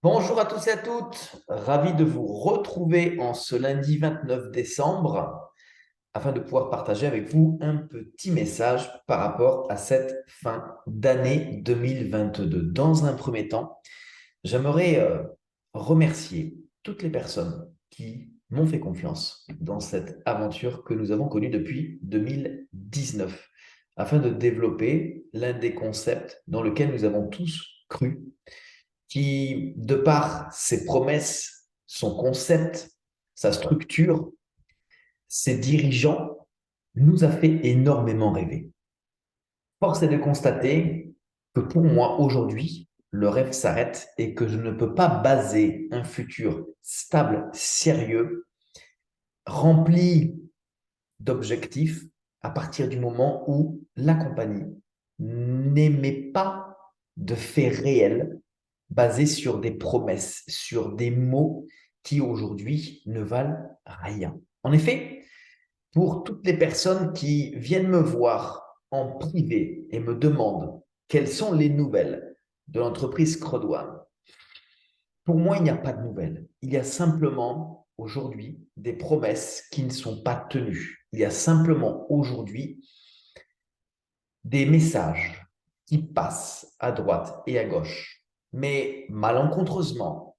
Bonjour à tous et à toutes, ravi de vous retrouver en ce lundi 29 décembre afin de pouvoir partager avec vous un petit message par rapport à cette fin d'année 2022. Dans un premier temps, j'aimerais remercier toutes les personnes qui m'ont fait confiance dans cette aventure que nous avons connue depuis 2019 afin de développer l'un des concepts dans lequel nous avons tous cru qui, de par ses promesses, son concept, sa structure, ses dirigeants, nous a fait énormément rêver. Force est de constater que pour moi, aujourd'hui, le rêve s'arrête et que je ne peux pas baser un futur stable, sérieux, rempli d'objectifs à partir du moment où la compagnie n'émet pas de faits réels basés sur des promesses, sur des mots qui aujourd'hui ne valent rien. En effet, pour toutes les personnes qui viennent me voir en privé et me demandent quelles sont les nouvelles de l'entreprise Crodwan, pour moi, il n'y a pas de nouvelles. Il y a simplement aujourd'hui des promesses qui ne sont pas tenues. Il y a simplement aujourd'hui des messages qui passent à droite et à gauche. Mais malencontreusement,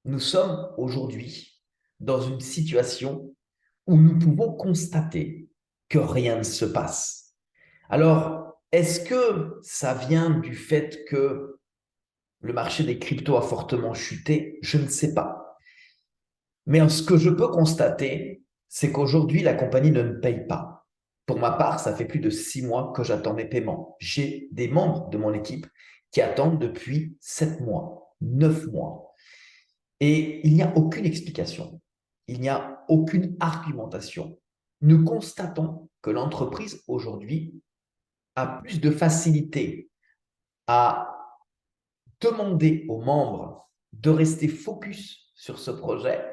nous sommes aujourd'hui dans une situation où nous pouvons constater que rien ne se passe. Alors, est-ce que ça vient du fait que le marché des cryptos a fortement chuté? Je ne sais pas. Mais ce que je peux constater, c'est qu'aujourd'hui, la compagnie ne me paye pas. Pour ma part, ça fait plus de 6 mois que j'attends mes paiements. J'ai des membres de mon équipe qui attendent depuis 7 mois, 9 mois. Et il n'y a aucune explication. Il n'y a aucune argumentation. Nous constatons que l'entreprise aujourd'hui a plus de facilité à demander aux membres de rester focus sur ce projet,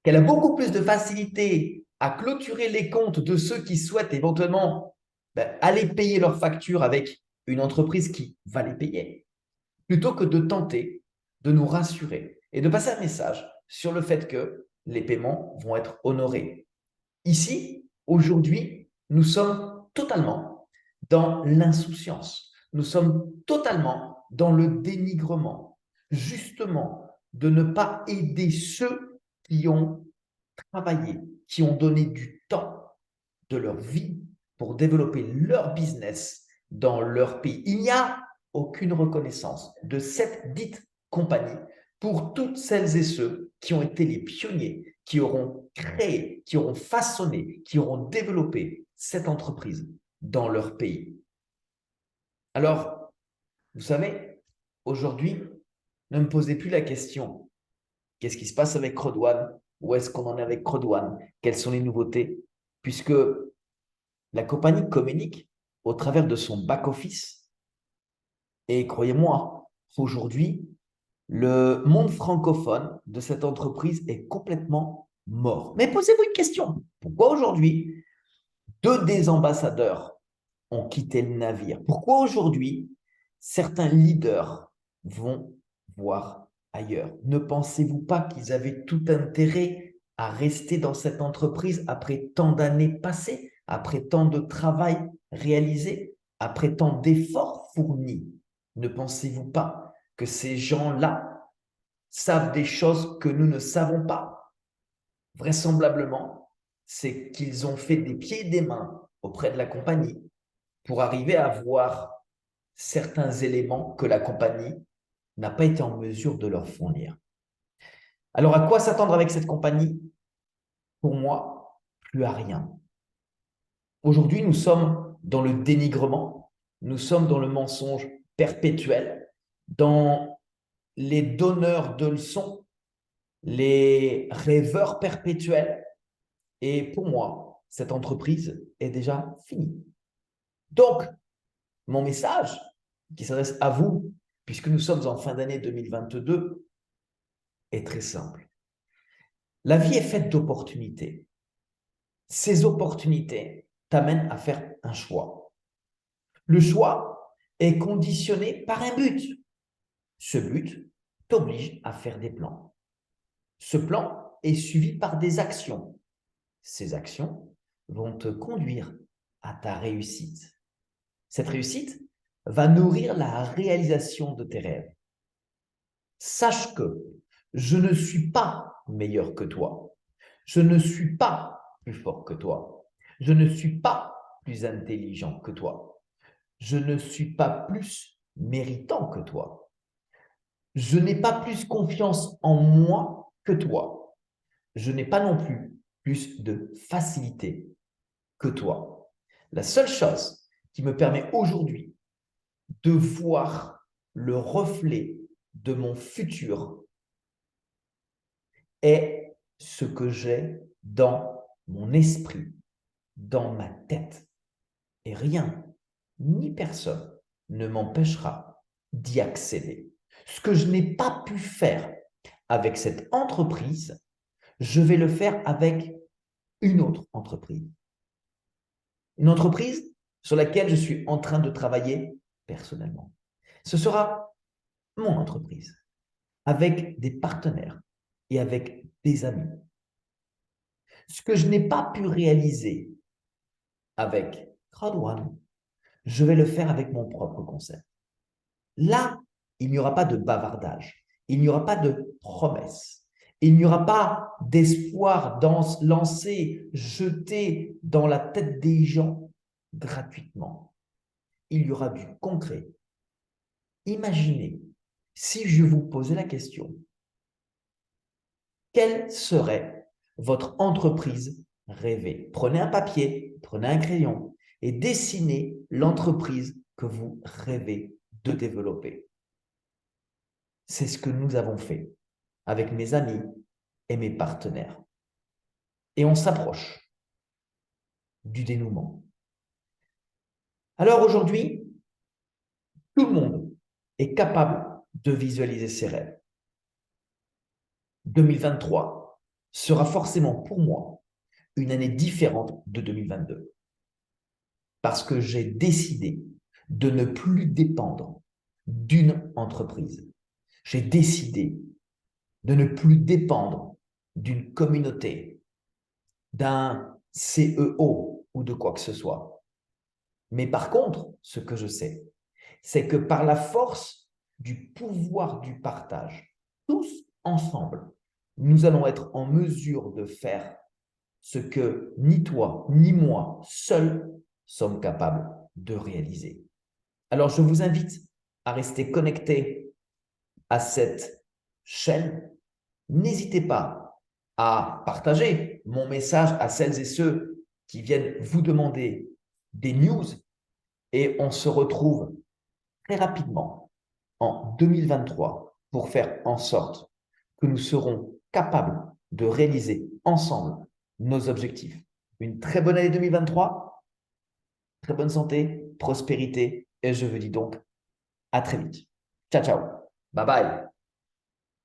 qu'elle a beaucoup plus de facilité à clôturer les comptes de ceux qui souhaitent éventuellement aller payer leurs factures avec une entreprise qui va les payer, plutôt que de tenter de nous rassurer et de passer un message sur le fait que les paiements vont être honorés. Ici, aujourd'hui, nous sommes totalement dans l'insouciance. Nous sommes totalement dans le dénigrement, justement, de ne pas aider ceux qui ont travaillé, qui ont donné du temps de leur vie pour développer leur business dans leur pays. Il n'y a aucune reconnaissance de cette dite compagnie pour toutes celles et ceux qui ont été les pionniers, qui auront créé, qui auront façonné, qui auront développé cette entreprise dans leur pays. Alors, vous savez, aujourd'hui, ne me posez plus la question, qu'est-ce qui se passe avec Crodwan? Où est-ce qu'on en est avec Crodwan? Quelles sont les nouveautés? Puisque la compagnie communique au travers de son back-office. Et croyez-moi, aujourd'hui, le monde francophone de cette entreprise est complètement mort. Mais posez-vous une question. Pourquoi aujourd'hui, deux des ambassadeurs ont quitté le navire? Pourquoi aujourd'hui, certains leaders vont voir ailleurs? Ne pensez-vous pas qu'ils avaient tout intérêt à rester dans cette entreprise après tant d'années passées, après tant de travail réalisé, après tant d'efforts fournis? Ne pensez-vous pas que ces gens-là savent des choses que nous ne savons pas? Vraisemblablement, c'est qu'ils ont fait des pieds et des mains auprès de la compagnie pour arriver à voir certains éléments que la compagnie n'a pas été en mesure de leur fournir. Alors, à quoi s'attendre avec cette compagnie? Pour moi, plus à rien. Aujourd'hui, nous sommes dans le dénigrement, nous sommes dans le mensonge perpétuel, dans les donneurs de leçons, les rêveurs perpétuels. Et pour moi, cette entreprise est déjà finie. Donc, mon message qui s'adresse à vous, puisque nous sommes en fin d'année 2022, est très simple. La vie est faite d'opportunités. Ces opportunités t'amènent à faire un choix. Le choix est conditionné par un but. Ce but t'oblige à faire des plans. Ce plan est suivi par des actions. Ces actions vont te conduire à ta réussite. Cette réussite va nourrir la réalisation de tes rêves. Sache que je ne suis pas meilleur que toi. Je ne suis pas plus fort que toi. Je ne suis pas plus intelligent que toi. Je ne suis pas plus méritant que toi. Je n'ai pas plus confiance en moi que toi. Je n'ai pas non plus de facilité que toi. La seule chose qui me permet aujourd'hui de voir le reflet de mon futur est ce que j'ai dans mon esprit, dans ma tête. Et rien, ni personne ne m'empêchera d'y accéder. Ce que je n'ai pas pu faire avec cette entreprise, je vais le faire avec une autre entreprise. Une entreprise sur laquelle je suis en train de travailler personnellement. Ce sera mon entreprise, avec des partenaires et avec des amis. Ce que je n'ai pas pu réaliser avec Crowd1, je vais le faire avec mon propre concept. Là, il n'y aura pas de bavardage, il n'y aura pas de promesses, il n'y aura pas d'espoir lancé, jeté dans la tête des gens gratuitement. Il y aura du concret. Imaginez, si je vous posais la question, quelle serait votre entreprise rêvée? Prenez un papier, prenez un crayon et dessinez l'entreprise que vous rêvez de développer. C'est ce que nous avons fait avec mes amis et mes partenaires. Et on s'approche du dénouement. Alors aujourd'hui, tout le monde est capable de visualiser ses rêves. 2023 sera forcément pour moi une année différente de 2022. Parce que j'ai décidé de ne plus dépendre d'une entreprise. J'ai décidé de ne plus dépendre d'une communauté, d'un CEO ou de quoi que ce soit. Mais par contre, ce que je sais, c'est que par la force du pouvoir du partage, tous ensemble, nous allons être en mesure de faire ce que ni toi, ni moi, seuls sommes capables de réaliser. Alors, je vous invite à rester connecté à cette chaîne. N'hésitez pas à partager mon message à celles et ceux qui viennent vous demander des news et on se retrouve très rapidement en 2023 pour faire en sorte que nous serons capables de réaliser ensemble nos objectifs. Une très bonne année 2023, très bonne santé, prospérité et je vous dis donc à très vite. Ciao, ciao. Bye bye.